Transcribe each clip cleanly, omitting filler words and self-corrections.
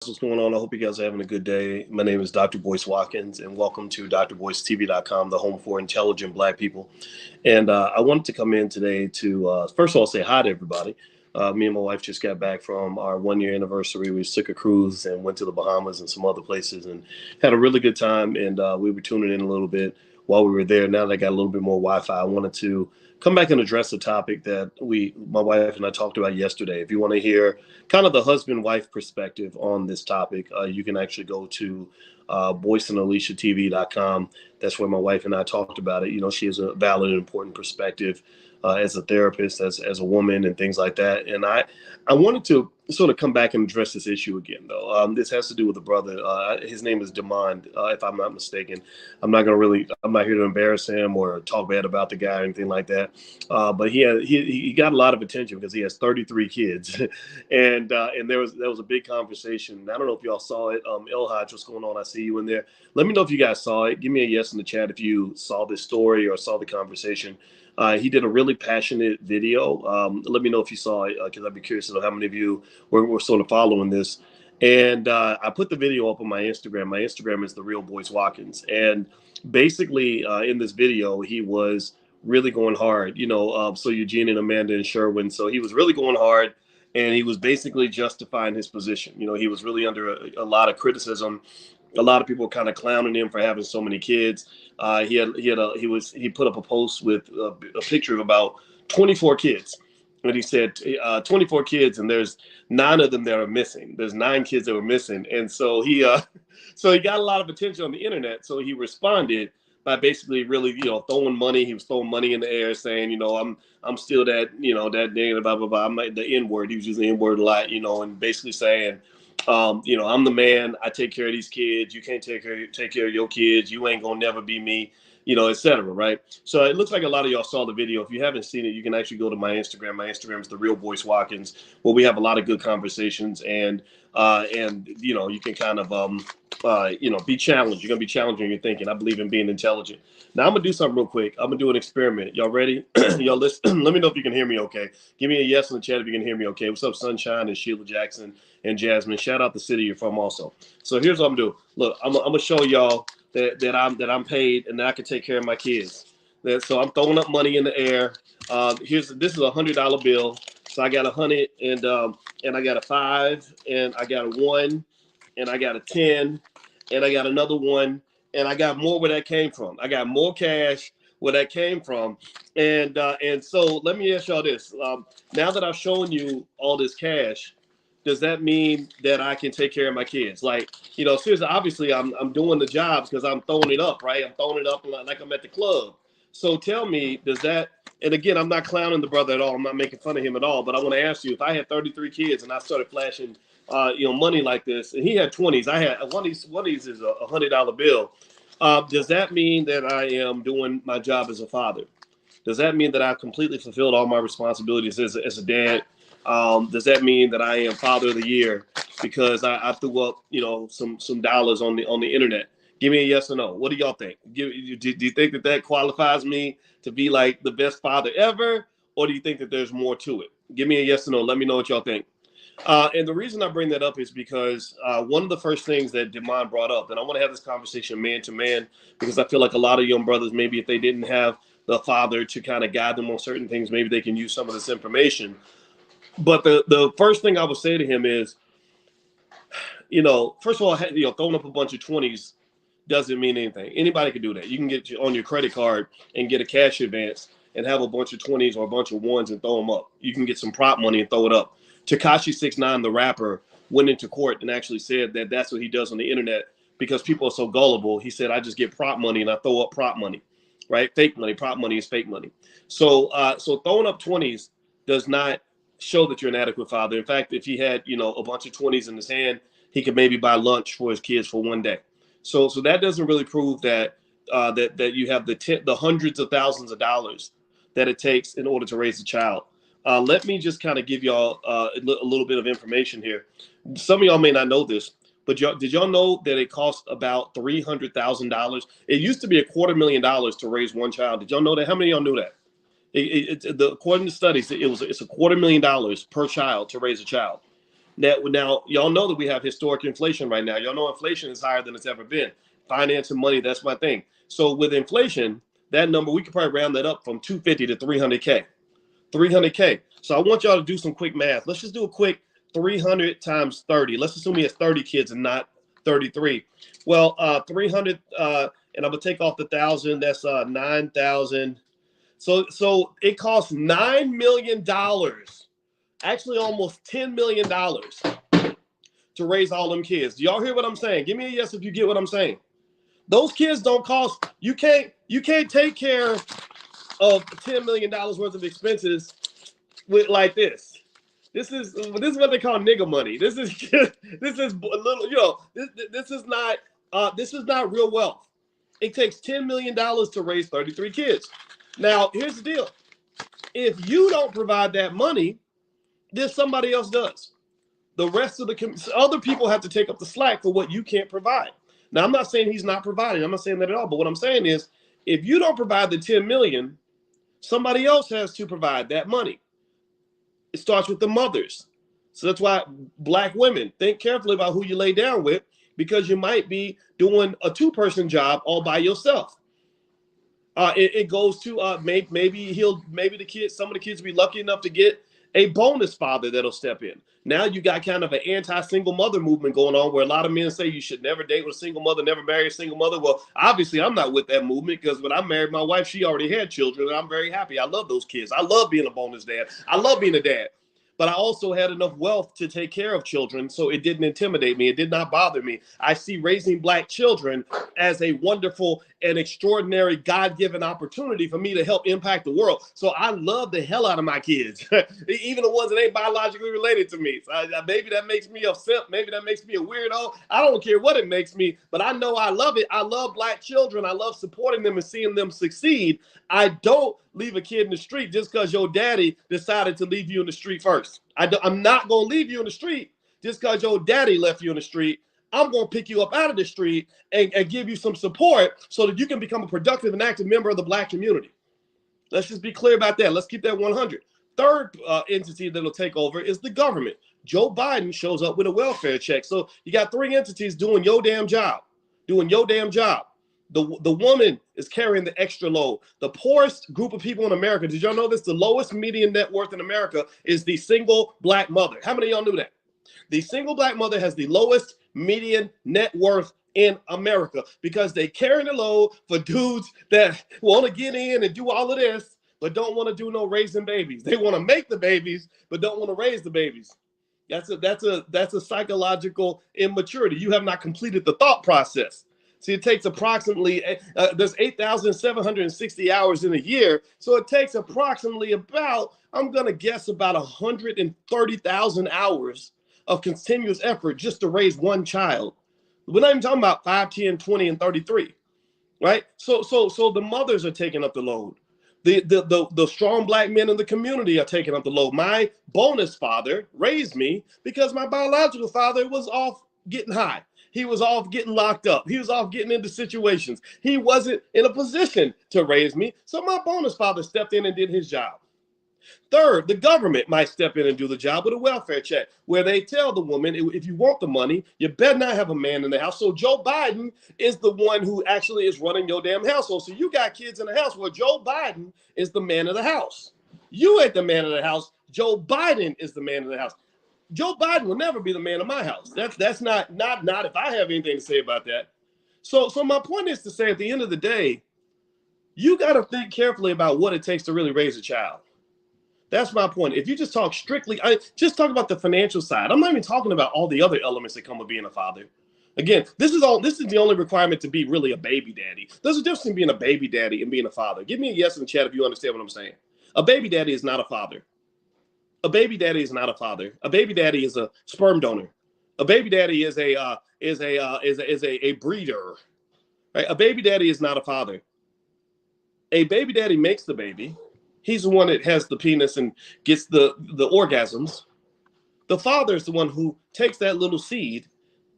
What's going on? I hope you guys are having a good day. My name is Dr. Boyce Watkins, and welcome to drboycetv.com, the home for intelligent Black people. And I wanted to come in today to, first of all, say hi to everybody. Me and my wife just got back from our 1 year anniversary. We took a cruise and went to the Bahamas and some other places and had a really good time. And we were tuning in a little bit while we were there. Now that I got a little bit more Wi-Fi, I wanted to come back and address a topic that my wife and I talked about yesterday. If you want to hear kind of the husband-wife perspective on this topic, you can actually go to boyceandaliciatv.com. That's where my wife and I talked about it. You know, she has a valid and important perspective as a therapist, as a woman, and things like that. And I wanted to sort of come back and address this issue again, though. This has to do with a brother. His name is Demond, if I'm not mistaken. I'm not here to embarrass him or talk bad about the guy or anything like that. But he got a lot of attention because he has 33 kids, and there was a big conversation. I don't know if y'all saw it. Elhaj, what's going on? I see you in there. Let me know if you guys saw it. Give me a yes in the chat if you saw this story or saw the conversation. He did a really passionate video. Let me know if you saw it because I'd be curious to know how many of you were sort of following this. And I put the video up on my Instagram. My Instagram is The Real Boyce Watkins. And basically in this video, he was really going hard. So Eugene and Amanda and Sherwin. So he was really going hard. And he was basically justifying his position. He was really under a lot of criticism. A lot of people were kind of clowning him for having so many kids. He put up a post with a picture of about 24 kids, and he said 24 kids, and there's 9 of them that are missing. There's 9 kids that were missing, and so he got a lot of attention on the internet. So he responded by basically really throwing money. He was throwing money in the air, saying I'm still that that nigga, blah blah blah. I'm like the N word. He was using the N word a lot, and basically saying. I'm the man. I take care of these kids. You can't take care of your kids. You ain't gonna never be me, etc. Right? So it looks like a lot of y'all saw the video. If you haven't seen it, you can actually go to my Instagram. My Instagram is The Real Boyce Watkins, where we have a lot of good conversations and you can kind of be challenged. You're gonna be challenging your thinking. I believe in being intelligent. Now I'm gonna do something real quick. I'm gonna do an experiment. Y'all ready? Y'all listen. Let me know if you can hear me okay. Give me a yes in the chat if you can hear me okay. What's up, Sunshine and Sheila Jackson and Jasmine? Shout out the city you're from also. So here's what I'm gonna do. Look, I'm gonna show y'all that I'm paid and that I can take care of my kids. So I'm throwing up money in the air. This is $100 bill. So I got 100 and I got a 5 and I got a 1 and I got a 10 and I got another 1 and I got more where that came from. I got more cash where that came from. And so let me ask y'all this. Now that I've shown you all this cash, does that mean that I can take care of my kids? Like, seriously, obviously I'm doing the job because I'm throwing it up, right? I'm throwing it up like I'm at the club. So tell me, does that, and again, I'm not clowning the brother at all. I'm not making fun of him at all, but I want to ask you, if I had 33 kids and I started flashing, money like this, and he had 20s, I had one of these is a $100 bill. Does that mean that I am doing my job as a father? Does that mean that I've completely fulfilled all my responsibilities as a dad? Does that mean that I am father of the year because I threw up, some dollars on the internet? Give me a yes or no. What do y'all think? Do you think that qualifies me to be like the best father ever? Or do you think that there's more to it? Give me a yes or no. Let me know what y'all think. And the reason I bring that up is because one of the first things that Demond brought up, and I want to have this conversation man to man, because I feel like a lot of young brothers, maybe if they didn't have the father to kind of guide them on certain things, maybe they can use some of this information. But the first thing I would say to him is, first of all, throwing up a bunch of 20s doesn't mean anything. Anybody can do that. You can get on your credit card and get a cash advance and have a bunch of 20s or a bunch of 1s and throw them up. You can get some prop money and throw it up. Tekashi 6ix9ine, the rapper, went into court and actually said that that's what he does on the internet because people are so gullible. He said, I just get prop money and I throw up prop money, right? Fake money. Prop money is fake money. So throwing up 20s does not show that you're an adequate father. In fact, if he had, a bunch of 20s in his hand, he could maybe buy lunch for his kids for one day. So that doesn't really prove that that you have the hundreds of thousands of dollars that it takes in order to raise a child. Let me just kind of give y'all a little bit of information here. Some of y'all may not know this, but did y'all know that it costs about $300,000? It used to be $250,000 to raise one child. Did y'all know that? How many of y'all knew that? According to studies, it's $250,000 per child to raise a child. Now, y'all know that we have historic inflation right now. Y'all know inflation is higher than it's ever been. Finance and money, that's my thing. So with inflation, that number, we could probably round that up from 250 to 300K. 300K. So I want y'all to do some quick math. Let's just do a quick 300 times 30. Let's assume he has 30 kids and not 33. Well, 300, and I'm gonna take off the 1,000. That's 9,000. So it costs $9 million, actually almost $10 million to raise all them kids. Do y'all hear what I'm saying? Give me a yes if you get what I'm saying. Those kids don't cost. You can't take care of $10 million worth of expenses with like this. This is what they call nigga money. This is a little, this is not real wealth. It takes $10 million to raise 33 kids. Now, here's the deal. If you don't provide that money, then somebody else does. The rest of the other people have to take up the slack for what you can't provide. Now, I'm not saying he's not providing. I'm not saying that at all. But what I'm saying is, if you don't provide the 10 million, somebody else has to provide that money. It starts with the mothers. So that's why Black women, think carefully about who you lay down with, because you might be doing a 2-person job all by yourself. It goes to maybe the kids, some of the kids will be lucky enough to get a bonus father that'll step in. Now you got kind of an anti-single mother movement going on, where a lot of men say you should never date with a single mother, never marry a single mother. Well, obviously I'm not with that movement, because when I married my wife, she already had children, and I'm very happy. I love those kids. I love being a bonus dad. I love being a dad. But I also had enough wealth to take care of children, so it didn't intimidate me. It did not bother me. I see raising Black children as a wonderful and extraordinary God-given opportunity for me to help impact the world. So I love the hell out of my kids, even the ones that ain't biologically related to me. So maybe that makes me a simp. Maybe that makes me a weirdo. I don't care what it makes me, but I know I love it. I love Black children. I love supporting them and seeing them succeed. I don't leave a kid in the street just because your daddy decided to leave you in the street first. I'm not going to leave you in the street just because your daddy left you in the street. I'm going to pick you up out of the street and give you some support so that you can become a productive and active member of the Black community. Let's just be clear about that. Let's keep that 100. Third entity that'll take over is the government. Joe Biden shows up with a welfare check. So you got 3 entities doing your damn job, The woman is carrying the extra load. The poorest group of people in America, did y'all know this? The lowest median net worth in America is the single Black mother. How many of y'all knew that? The single Black mother has the lowest median net worth in America, because they carry the load for dudes that want to get in and do all of this, but don't want to do no raising babies. They want to make the babies, but don't want to raise the babies. That's a psychological immaturity. You have not completed the thought process. See, it takes approximately, there's 8,760 hours in a year. So it takes approximately about, I'm going to guess, about 130,000 hours of continuous effort just to raise one child. We're not even talking about 5, 10, 20, and 33, right? So the mothers are taking up the load. The strong Black men in the community are taking up the load. My bonus father raised me because my biological father was off getting high. He was off getting locked up. He was off getting into situations. He wasn't in a position to raise me. So my bonus father stepped in and did his job. Third, the government might step in and do the job with a welfare check, where they tell the woman, if you want the money, you better not have a man in the house. So Joe Biden is the one who actually is running your damn household. So you got kids in the house where Joe Biden is the man of the house. You ain't the man of the house. Joe Biden is the man of the house. Joe Biden will never be the man of my house. That's not if I have anything to say about that. So my point is to say, at the end of the day, you got to think carefully about what it takes to really raise a child. That's my point. If you just talk strictly, just talk about the financial side. I'm not even talking about all the other elements that come with being a father. Again, this is the only requirement to be really a baby daddy. There's a difference between being a baby daddy and being a father. Give me a yes in the chat if you understand what I'm saying. A baby daddy is not a father. A baby daddy is not a father. A baby daddy is a sperm donor. A baby daddy is a breeder. Right? A baby daddy is not a father. A baby daddy makes the baby. He's the one that has the penis and gets the orgasms. The father is the one who takes that little seed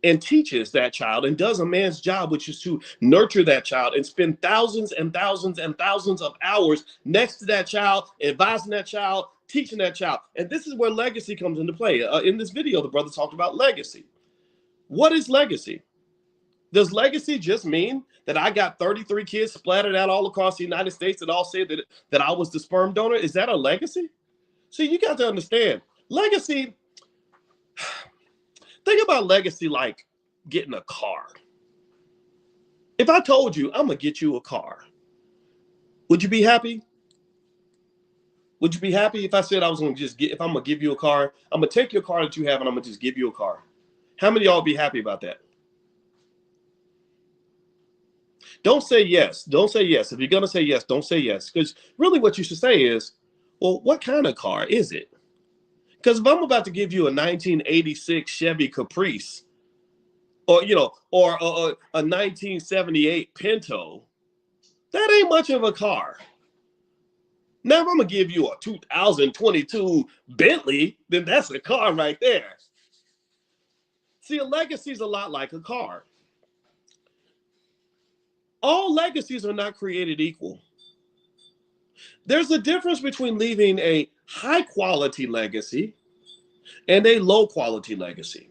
and teaches that child and does a man's job, which is to nurture that child and spend thousands and thousands and thousands of hours next to that child, advising that child, teaching that child. And this is where legacy comes into play. In this video, the brother talked about legacy. What is legacy? Does legacy just mean that I got 33 kids splattered out all across the United States that all say that I was the sperm donor? Is that a legacy? See, you got to understand, legacy, think about legacy like getting a car. If I told you, I'm going to get you a car, would you be happy? Would you be happy if I said I was going to if I'm going to give you a car, I'm going to take your car that you have and I'm going to just give you a car? How many of y'all be happy about that? Don't say yes. Don't say yes. If you're going to say yes, don't say yes. Because really what you should say is, well, what kind of car is it? Because if I'm about to give you a 1986 Chevy Caprice, or a 1978 Pinto, that ain't much of a car. Now, if I'm going to give you a 2022 Bentley, then that's a car right there. See, a legacy is a lot like a car. All legacies are not created equal. There's a difference between leaving a high quality legacy and a low quality legacy.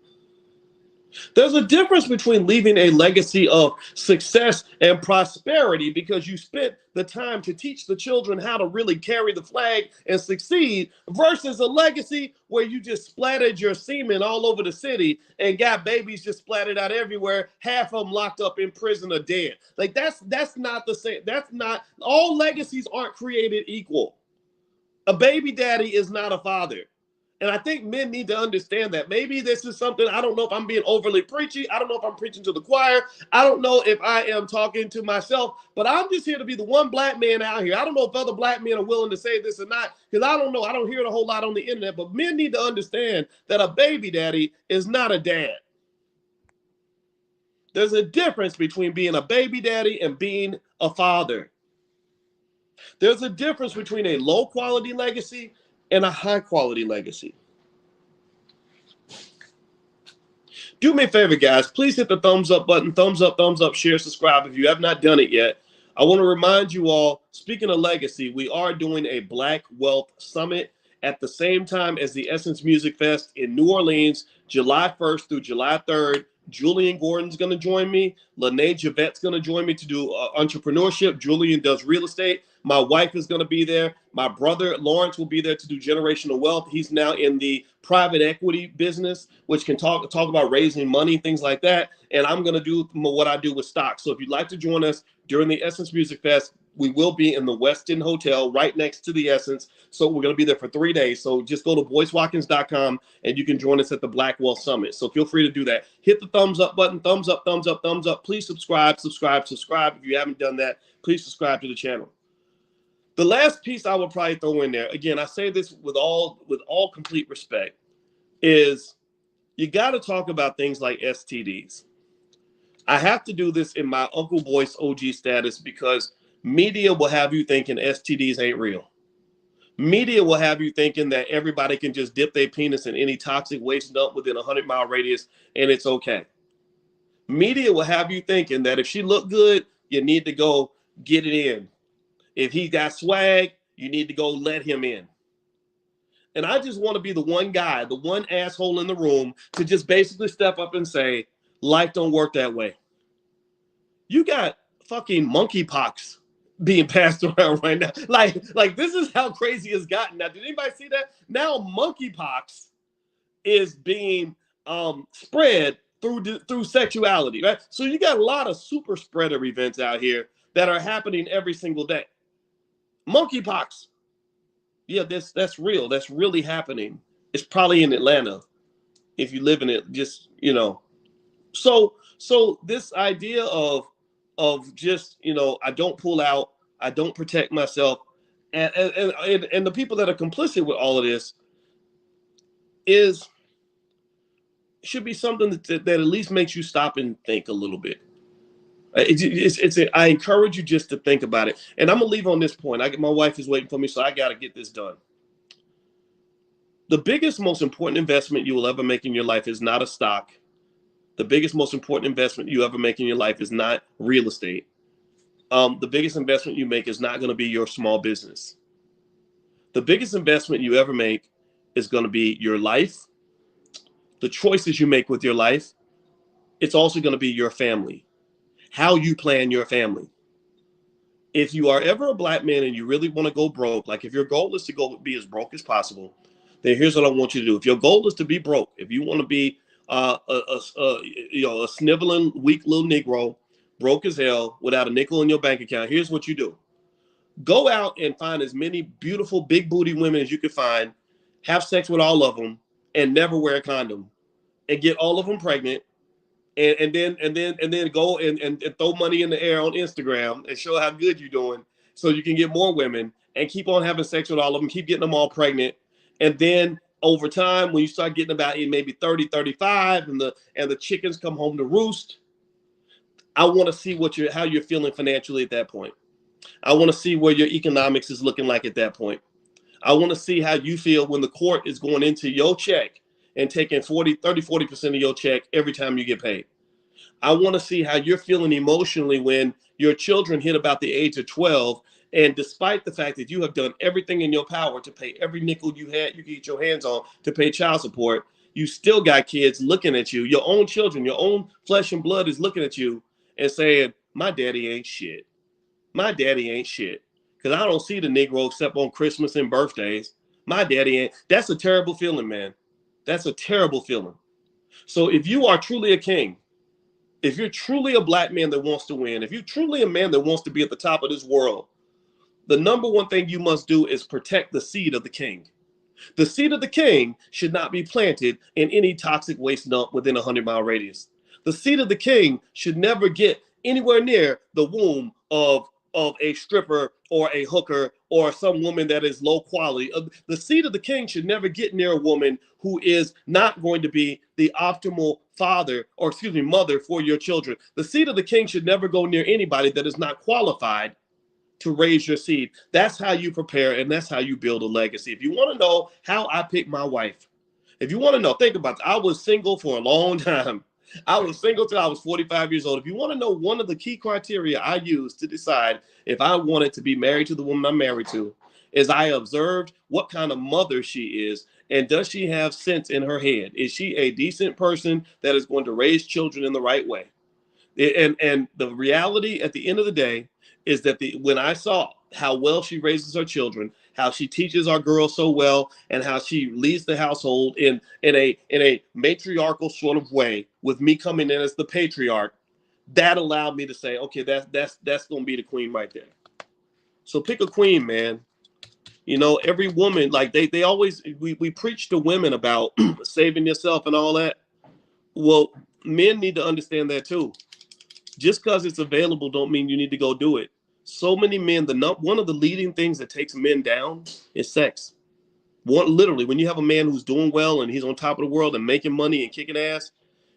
There's a difference between leaving a legacy of success and prosperity because you spent the time to teach the children how to really carry the flag and succeed versus a legacy where you just splattered your semen all over the city and got babies just splattered out everywhere, half of them locked up in prison or dead. Like that's not the same. That's not, all legacies aren't created equal. A baby daddy is not a father. And I think men need to understand that. Maybe this is something, I don't know if I'm being overly preachy. I don't know if I'm preaching to the choir. I don't know if I am talking to myself, but I'm just here to be the one black man out here. I don't know if other black men are willing to say this or not, because I don't know. I don't hear it a whole lot on the internet, but men need to understand that a baby daddy is not a dad. There's a difference between being a baby daddy and being a father. There's a difference between a low quality legacy and a high quality legacy. Do me a favor, guys. Please hit the thumbs up button. Thumbs up, share, subscribe if you have not done it yet. I want to remind you all, speaking of legacy, we are doing a Black Wealth Summit at the same time as the Essence Music Fest in New Orleans, July 1st through July 3rd. Julian Gordon's going to join me. Lene Javette's going to join me to do entrepreneurship. Julian does real estate. My wife is going to be there. My brother Lawrence will be there to do generational wealth. He's now in the private equity business, which can talk about raising money, things like that. And I'm going to do what I do with stocks. So if you'd like to join us during the Essence Music Fest, we will be in the Westin Hotel right next to the Essence. So we're going to be there for 3 days. So just go to boycewatkins.com and you can join us at the Black Wealth Summit. So feel free to do that. Hit the thumbs up button. Thumbs up, thumbs up, thumbs up. Please subscribe. If you haven't done that, please subscribe to the channel. The last piece I would probably throw in there, again, I say this with all complete respect, is you got to talk about things like STDs. I have to do this in my Uncle Boyce OG status because media will have you thinking STDs ain't real. Media will have you thinking that everybody can just dip their penis in any toxic waste dump within a 100-mile radius and it's okay. Media will have you thinking that if she looked good, you need to go get it in. If he got swag, you need to go let him in. And I just want to be the one guy, the one asshole in the room to just basically step up and say, life don't work that way. You got fucking monkeypox being passed around right now. Like this is how crazy it's gotten. Now, did anybody see that? Now monkeypox is being spread through sexuality, right? So you got a lot of super spreader events out here that are happening every single day. Monkeypox. Yeah, that's real. That's really happening. It's probably in Atlanta if you live in it, just, So this idea of just, I don't pull out, I don't protect myself, and the people that are complicit with all of this should be something that at least makes you stop and think a little bit. I encourage you just to think about it. And I'm gonna leave on this point. My wife is waiting for me, so I got to get this done. The biggest, most important investment you will ever make in your life is not a stock. The biggest, most important investment you ever make in your life is not real estate. The biggest investment you make is not going to be your small business. The biggest investment you ever make is going to be your life, the choices you make with your life. It's also going to be your family, how you plan your family. If you are ever a black man and you really want to go broke, like if your goal is to go be as broke as possible, then here's what I want you to do. If your goal is to be broke, if you want to be a sniveling, weak little Negro, broke as hell, without a nickel in your bank account, here's what you do. Go out and find as many beautiful, big booty women as you can find, have sex with all of them, and never wear a condom, and get all of them pregnant, and then go and throw money in the air on Instagram and show how good you're doing, so you can get more women and keep on having sex with all of them, keep getting them all pregnant, and then over time, when you start getting about maybe 30, 35, and the chickens come home to roost, I want to see how you're feeling financially at that point. I want to see where your economics is looking like at that point. I want to see how you feel when the court is going into your check and taking 40% of your check every time you get paid. I want to see how you're feeling emotionally when your children hit about the age of 12. And despite the fact that you have done everything in your power to pay every nickel you could get your hands on to pay child support, you still got kids looking at you. Your own children, your own flesh and blood is looking at you and saying, my daddy ain't shit. My daddy ain't shit. Because I don't see the Negro except on Christmas and birthdays. My daddy ain't. That's a terrible feeling, man. That's a terrible feeling. So if you are truly a king, if you're truly a black man that wants to win, if you're truly a man that wants to be at the top of this world, the number one thing you must do is protect the seed of the king. The seed of the king should not be planted in any toxic waste dump within a 100-mile radius. The seed of the king should never get anywhere near the womb of a stripper or a hooker or some woman that is low quality. The seed of the king should never get near a woman who is not going to be the optimal mother for your children. The seed of the king should never go near anybody that is not qualified to raise your seed. That's how you prepare, and that's how you build a legacy. If you want to know how I picked my wife, if you want to know, think about it. I was single for a long time. I was single till I was 45 years old. If you want to know one of the key criteria I used to decide if I wanted to be married to the woman I'm married to, is I observed what kind of mother she is, and does she have sense in her head? Is she a decent person that is going to raise children in the right way? And the reality at the end of the day is that when I saw how well she raises her children, how she teaches our girls so well, and how she leads the household in a matriarchal sort of way, with me coming in as the patriarch, that allowed me to say, okay, that's gonna be the queen right there. So pick a queen, man. You know, every woman, like they always we preach to women about saving yourself and all that. Well, men need to understand that too. Just because it's available don't mean you need to go do it. So many men, one of the leading things that takes men down is sex. Literally, when you have a man who's doing well and he's on top of the world and making money and kicking ass,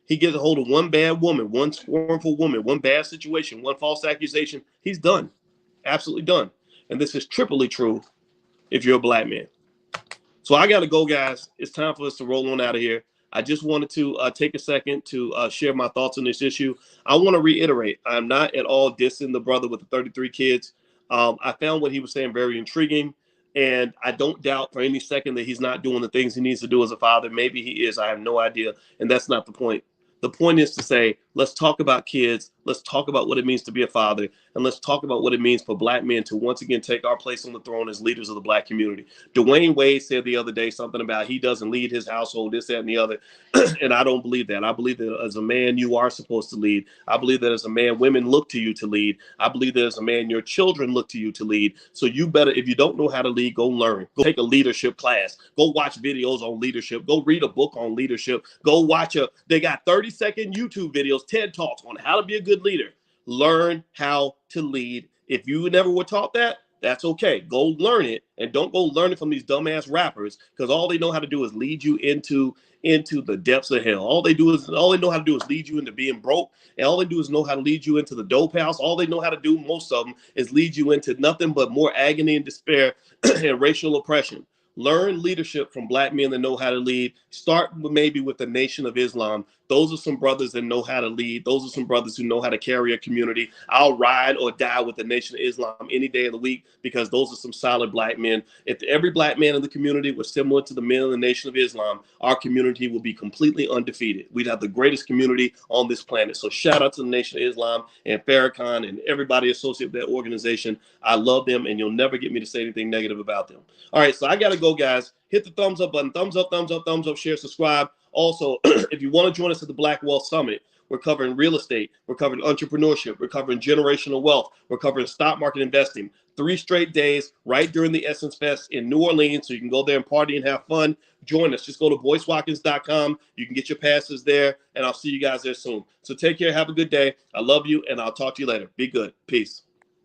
he gets a hold of one bad woman, one scornful woman, one bad situation, one false accusation, he's done. Absolutely done. And this is triply true if you're a black man. So I got to go, guys. It's time for us to roll on out of here. I just wanted to take a second to share my thoughts on this issue. I want to reiterate, I'm not at all dissing the brother with the 33 kids. I found what he was saying very intriguing, and I don't doubt for any second that he's not doing the things he needs to do as a father. Maybe he is. I have no idea, and that's not the point. The point is to say, let's talk about kids. Let's talk about what it means to be a father. And let's talk about what it means for black men to once again take our place on the throne as leaders of the black community. Dwayne Wade said the other day something about he doesn't lead his household, this, that, and the other. And I don't believe that. I believe that as a man, you are supposed to lead. I believe that as a man, women look to you to lead. I believe that as a man, your children look to you to lead. So you better, if you don't know how to lead, go learn. Go take a leadership class. Go watch videos on leadership. Go read a book on leadership. Go watch they got 30-second YouTube videos, TED Talks on how to be a good leader. Learn how to lead. If you never were taught that, that's okay. Go learn it, and don't go learn it from these dumbass rappers, because all they know how to do is lead you into the depths of hell. All they know how to do is lead you into being broke, and all they do is know how to lead you into the dope house. All they know how to do, most of them, is lead you into nothing but more agony and despair and racial oppression. Learn leadership from black men that know how to lead. Start maybe with the Nation of Islam. Those are some brothers that know how to lead. Those are some brothers who know how to carry a community. I'll ride or die with the Nation of Islam any day of the week because those are some solid black men. If every black man in the community was similar to the men in the Nation of Islam, our community will be completely undefeated. We'd have the greatest community on this planet. So shout out to the Nation of Islam and Farrakhan and everybody associated with that organization. I love them, and you'll never get me to say anything negative about them. All right, so I got to go, guys. Hit the thumbs up button. Thumbs up, thumbs up, thumbs up, share, subscribe. Also, if you want to join us at the Black Wealth Summit, we're covering real estate. We're covering entrepreneurship. We're covering generational wealth. We're covering stock market investing. 3 straight days right during the Essence Fest in New Orleans. So you can go there and party and have fun. Join us. Just go to boycewatkins.com. You can get your passes there, and I'll see you guys there soon. So take care. Have a good day. I love you, and I'll talk to you later. Be good. Peace.